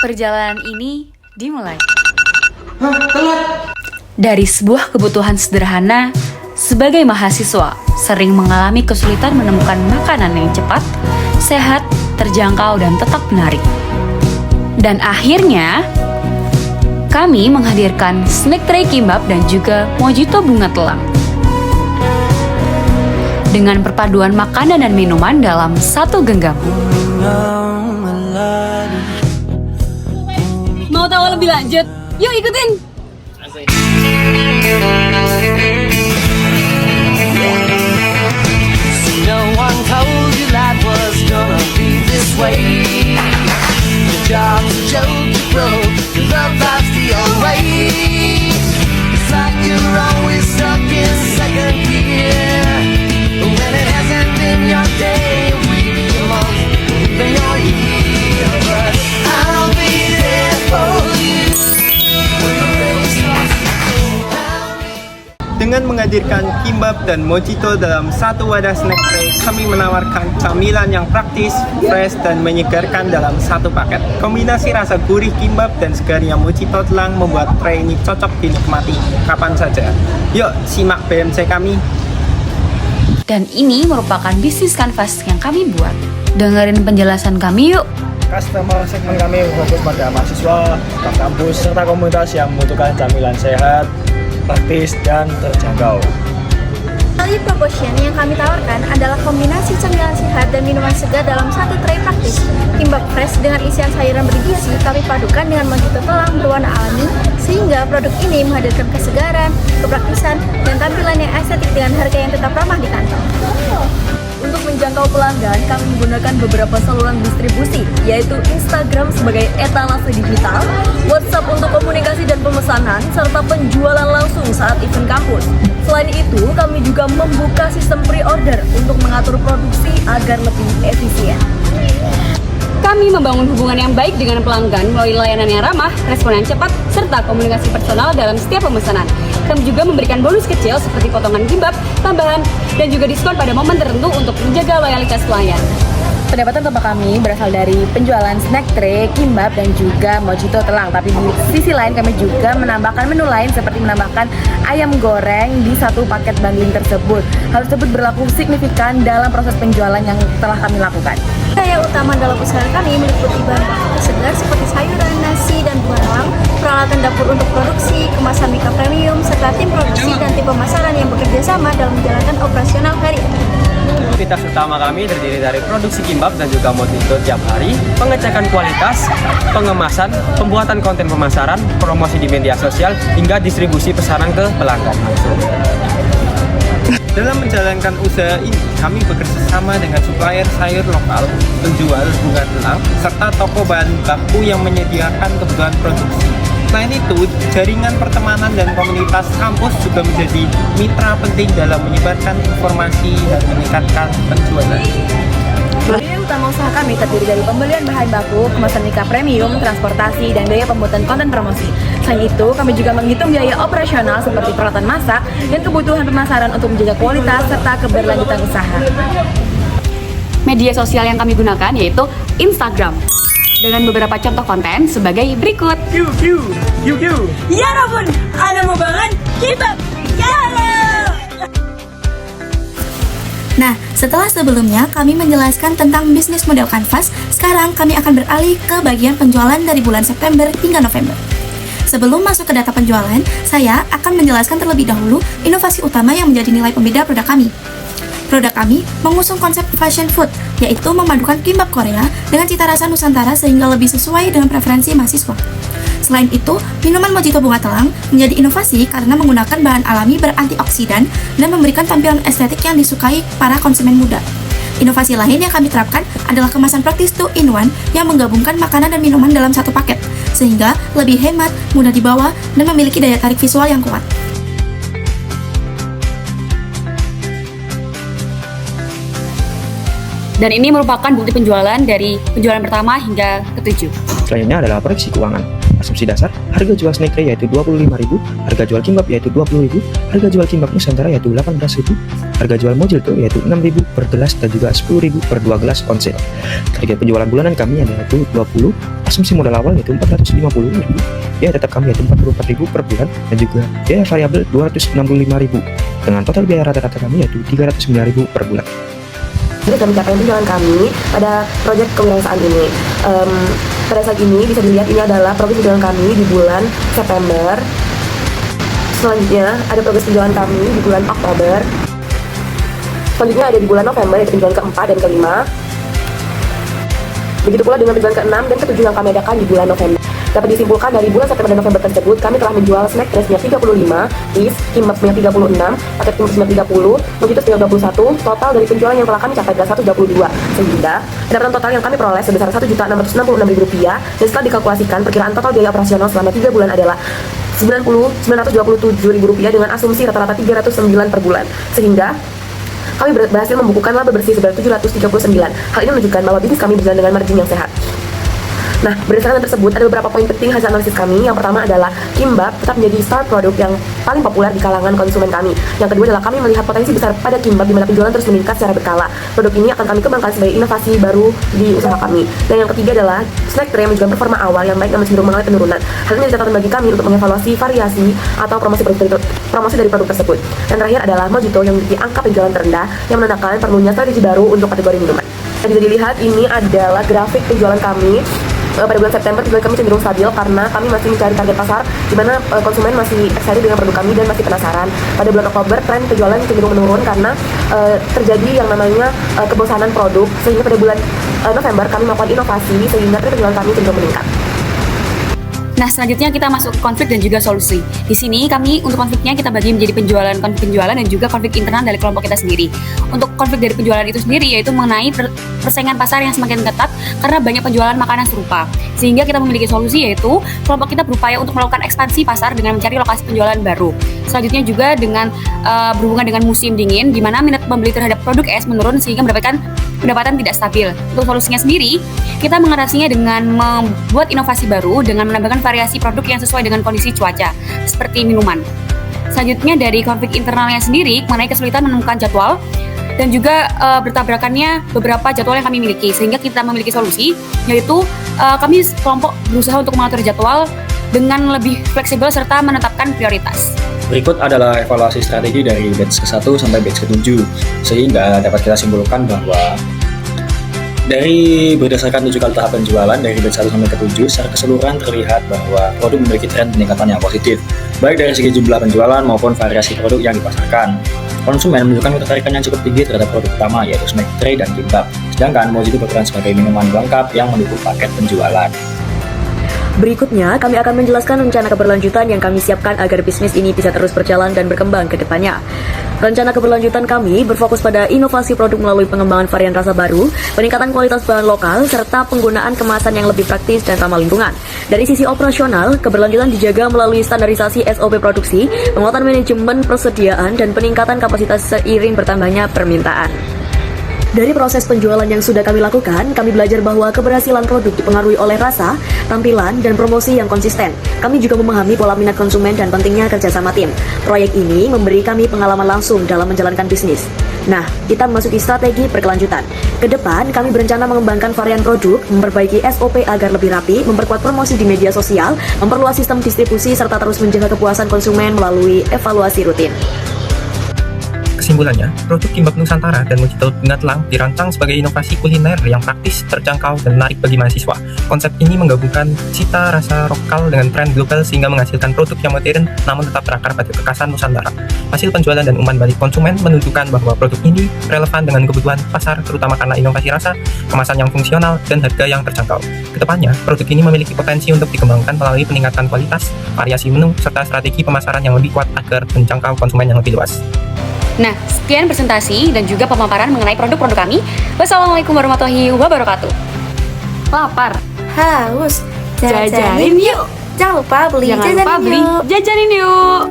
Perjalanan ini dimulai Hah, telat. dari sebuah kebutuhan sederhana. Sebagai mahasiswa, sering mengalami kesulitan menemukan makanan yang cepat, sehat, terjangkau, dan tetap menarik. Dan akhirnya, kami menghadirkan snack tray kimbap dan juga mojito bunga telang. Dengan perpaduan makanan dan minuman dalam satu genggam. Mau tahu lebih lanjut? Yuk ikutin! No one told you life was gonna be this way. The job's a joke, you broke, your love life's the old way. It's like you're always stuck in second gear. When it hasn't been your day, week, your month, even your year. But I'll be there for you when the rain starts to pour. Dengan menghadirkan kimbap dan mojito dalam satu wadah snack tray, kami menawarkan camilan yang praktis, fresh, dan menyegarkan dalam satu paket. Kombinasi rasa gurih kimbap dan segarnya mojito telang membuat tray ini cocok dinikmati kapan saja. Yuk, simak BMC kami. Dan ini merupakan bisnis kanvas yang kami buat. Dengerin penjelasan kami yuk. Customer segmen kami fokus pada mahasiswa, staf kampus, serta komunitas yang membutuhkan camilan sehat, praktis, dan terjangkau. Value proposition yang kami tawarkan adalah kombinasi camilan sehat dan minuman segar dalam satu tray praktis. Kimbap fresh dengan isian sayuran bergizi kami padukan dengan mojito telang berwarna alami, sehingga produk ini menghadirkan kesegaran, kepraktisan, dan tampilan yang estetik dengan harga yang tetap ramah di kantong. Untuk menjangkau pelanggan, kami menggunakan beberapa saluran distribusi, yaitu Instagram sebagai etalase digital, WhatsApp untuk komunikasi dan pemesanan, serta penjualan langsung saat event kampus. Selain itu, kami juga membuka sistem pre-order untuk mengatur produksi agar lebih efisien. Kami membangun hubungan yang baik dengan pelanggan melalui layanan yang ramah, respon yang cepat, serta komunikasi personal dalam setiap pemesanan. Kami juga memberikan bonus kecil seperti potongan kimbap, tambahan, dan juga diskon pada momen tertentu untuk menjaga loyalitas pelanggan. Pendapatan utama kami berasal dari penjualan snack tray, kimbap, dan juga mojito telang. Tapi di sisi lain kami juga menambahkan menu lain seperti menambahkan ayam goreng di satu paket bundling tersebut. Hal tersebut berlaku signifikan dalam proses penjualan yang telah kami lakukan. Daya utama dalam usaha kami meliputi bahan baku segar seperti sayuran, nasi, dan buah telang, peralatan dapur untuk produksi, kemasan mika premium, serta tim produksi dan tim pemasaran yang bekerja sama dalam menjalankan operasional harian. Aktivitas utama kami terdiri dari produksi kimbap dan juga mojito tiap hari, pengecekan kualitas, pengemasan, pembuatan konten pemasaran, promosi di media sosial, hingga distribusi pesanan ke pelanggan langsung. Dalam menjalankan usaha ini, kami bekerja sama dengan supplier sayur lokal, penjual bunga telang, serta toko bahan baku yang menyediakan kebutuhan produksi. Selain itu, jaringan pertemanan dan komunitas kampus juga menjadi mitra penting dalam menyebarkan informasi dan meningkatkan penjualan. Biaya utama usaha kami terdiri dari pembelian bahan baku, kemasan mika premium, transportasi, dan biaya pembuatan konten promosi. Selain itu, kami juga menghitung biaya operasional seperti peralatan masak dan kebutuhan pemasaran untuk menjaga kualitas serta keberlanjutan usaha. Media sosial yang kami gunakan yaitu Instagram. Dengan beberapa contoh konten sebagai berikut. Ya ampun, ada mau banget kimbap. Nah, setelah sebelumnya kami menjelaskan tentang bisnis model kanvas, sekarang kami akan beralih ke bagian penjualan dari bulan September hingga November. Sebelum masuk ke data penjualan, saya akan menjelaskan terlebih dahulu inovasi utama yang menjadi nilai pembeda produk kami. Produk kami mengusung konsep fashion food, yaitu memadukan kimbap Korea dengan cita rasa Nusantara sehingga lebih sesuai dengan preferensi mahasiswa. Selain itu, minuman mojito bunga telang menjadi inovasi karena menggunakan bahan alami berantioksidan dan memberikan tampilan estetik yang disukai para konsumen muda. Inovasi lain yang kami terapkan adalah kemasan praktis 2-in-1 yang menggabungkan makanan dan minuman dalam satu paket, sehingga lebih hemat, mudah dibawa, dan memiliki daya tarik visual yang kuat. Dan ini merupakan bukti penjualan dari penjualan pertama hingga ke-7. Selanjutnya adalah proyeksi keuangan. asumsi dasar, harga jual snack tray yaitu Rp25.000, harga jual kimbap yaitu Rp20.000, harga jual kimbap Nusantara yaitu Rp18.000, harga jual Mojito yaitu Rp6.000 per gelas dan juga Rp10.000 per 2 gelas on-sale. Target penjualan bulanan kami yaitu 20, asumsi modal awal yaitu Rp450.000, biaya tetap kami yaitu Rp44.000 per bulan dan juga biaya variabel Rp265.000 dengan total biaya rata-rata kami yaitu Rp309.000 per bulan. Jadi dalam capaian penjualan kami pada proyek kewirausahaan ini. Pada saat ini bisa dilihat ini adalah progres penjualan kami di bulan September. Selanjutnya ada progres penjualan kami di bulan Oktober. Selanjutnya ada di bulan November, yaitu penjualan keempat dan kelima. Begitu pula dengan penjualan ke-6 dan ke-7 yang kami adakan di bulan November. Dapat disimpulkan dari bulan September dan November tersebut, kami telah menjual snack tray sebanyak 35, is, kimbap sebanyak 36, paket kimbap sebanyak 30, Mojito sebanyak 21, total dari penjualan yang telah kami capai adalah 122. Sehingga, pendapatan total yang kami peroleh sebesar Rp1.666.000 dan setelah dikalkulasikan, perkiraan total biaya operasional selama 3 bulan adalah Rp927.000 dengan asumsi rata-rata 309 per bulan. Sehingga, kami berhasil membukukan laba bersih sebanyak 739. Hal ini menunjukkan bahwa bisnis kami berjalan dengan margin yang sehat. Nah, berdasarkan hal tersebut, ada beberapa poin penting hasil analisis kami. Yang pertama adalah kimbap tetap menjadi star produk yang paling populer di kalangan konsumen kami. Yang kedua adalah kami melihat potensi besar pada kimbap di mana penjualan terus meningkat secara berkala. Produk ini akan kami kembangkan sebagai inovasi baru di usaha kami. Dan yang ketiga adalah snack tray menunjukkan performa awal yang baik namun cenderung mengalami penurunan. Hal ini catatan bagi kami untuk mengevaluasi variasi atau promosi dari produk tersebut. Dan terakhir adalah Mojito yang memiliki angka penjualan terendah yang menandakan perlunya strategi baru untuk kategori minuman. Dan bisa dilihat ini adalah grafik penjualan kami. Pada bulan September penjualan kami cenderung stabil karena kami masih mencari target pasar di mana konsumen masih excited dengan produk kami dan masih penasaran. Pada bulan Oktober tren penjualan cenderung menurun karena terjadi yang namanya kebosanan produk, sehingga pada bulan November kami melakukan inovasi sehingga tren penjualan kami cenderung meningkat. Nah, selanjutnya kita masuk ke konflik dan juga solusi. Di sini kami untuk konfliknya kita bagi menjadi konflik penjualan dan juga konflik internal dari kelompok kita sendiri. Untuk konflik dari penjualan itu sendiri yaitu mengenai persaingan pasar yang semakin ketat karena banyak penjualan makanan serupa. Sehingga kita memiliki solusi yaitu kelompok kita berupaya untuk melakukan ekspansi pasar dengan mencari lokasi penjualan baru. Selanjutnya juga dengan berhubungan dengan musim dingin di mana minat pembeli terhadap produk es menurun sehingga mendapatkan pendapatan tidak stabil. Untuk solusinya sendiri, kita mengatasinya dengan membuat inovasi baru dengan menambahkan variasi produk yang sesuai dengan kondisi cuaca, seperti minuman. Selanjutnya dari konflik internalnya sendiri, mengenai kesulitan menemukan jadwal dan juga bertabrakannya beberapa jadwal yang kami miliki, sehingga kita memiliki solusi, yaitu kami kelompok berusaha untuk mengatur jadwal dengan lebih fleksibel serta menetapkan prioritas. Berikut adalah evaluasi strategi dari batch ke-1 sampai batch ke-7, sehingga dapat kita simpulkan bahwa dari berdasarkan 7 kali tahap penjualan dari batch 1 sampai ke-7, secara keseluruhan terlihat bahwa produk memiliki tren peningkatan yang positif, baik dari segi jumlah penjualan maupun variasi produk yang dipasarkan. Konsumen menunjukkan ketertarikan yang cukup tinggi terhadap produk utama yaitu snack tray dan kimbap, sedangkan Mojito berperan sebagai minuman pelengkap yang mendukung paket penjualan. Berikutnya, kami akan menjelaskan rencana keberlanjutan yang kami siapkan agar bisnis ini bisa terus berjalan dan berkembang ke depannya. Rencana keberlanjutan kami berfokus pada inovasi produk melalui pengembangan varian rasa baru, peningkatan kualitas bahan lokal, serta penggunaan kemasan yang lebih praktis dan ramah lingkungan. Dari sisi operasional, keberlanjutan dijaga melalui standarisasi SOP produksi, penguatan manajemen persediaan, dan peningkatan kapasitas seiring bertambahnya permintaan. Dari proses penjualan yang sudah kami lakukan, kami belajar bahwa keberhasilan produk dipengaruhi oleh rasa, tampilan, dan promosi yang konsisten. Kami juga memahami pola minat konsumen dan pentingnya kerjasama tim. Proyek ini memberi kami pengalaman langsung dalam menjalankan bisnis. Nah, kita memasuki strategi berkelanjutan. Kedepan, kami berencana mengembangkan varian produk, memperbaiki SOP agar lebih rapi, memperkuat promosi di media sosial, memperluas sistem distribusi, serta terus menjaga kepuasan konsumen melalui evaluasi rutin. Kesimpulannya, produk kimbap Nusantara dan Mojito Bunga Telang dirancang sebagai inovasi kuliner yang praktis, terjangkau, dan menarik bagi mahasiswa. Konsep ini menggabungkan cita rasa lokal dengan tren global sehingga menghasilkan produk yang modern namun tetap berakar pada kekhasan Nusantara. Hasil penjualan dan umpan balik konsumen menunjukkan bahwa produk ini relevan dengan kebutuhan pasar, terutama karena inovasi rasa, kemasan yang fungsional, dan harga yang terjangkau. Kedepannya, produk ini memiliki potensi untuk dikembangkan melalui peningkatan kualitas, variasi menu, serta strategi pemasaran yang lebih kuat agar menjangkau konsumen yang lebih luas. Nah, sekian presentasi dan juga pemaparan mengenai produk-produk kami. Wassalamualaikum warahmatullahi wabarakatuh. Lapar? Haus. Jajanin yuk. Jangan lupa beli Jangan lupa beli jajanin yuk.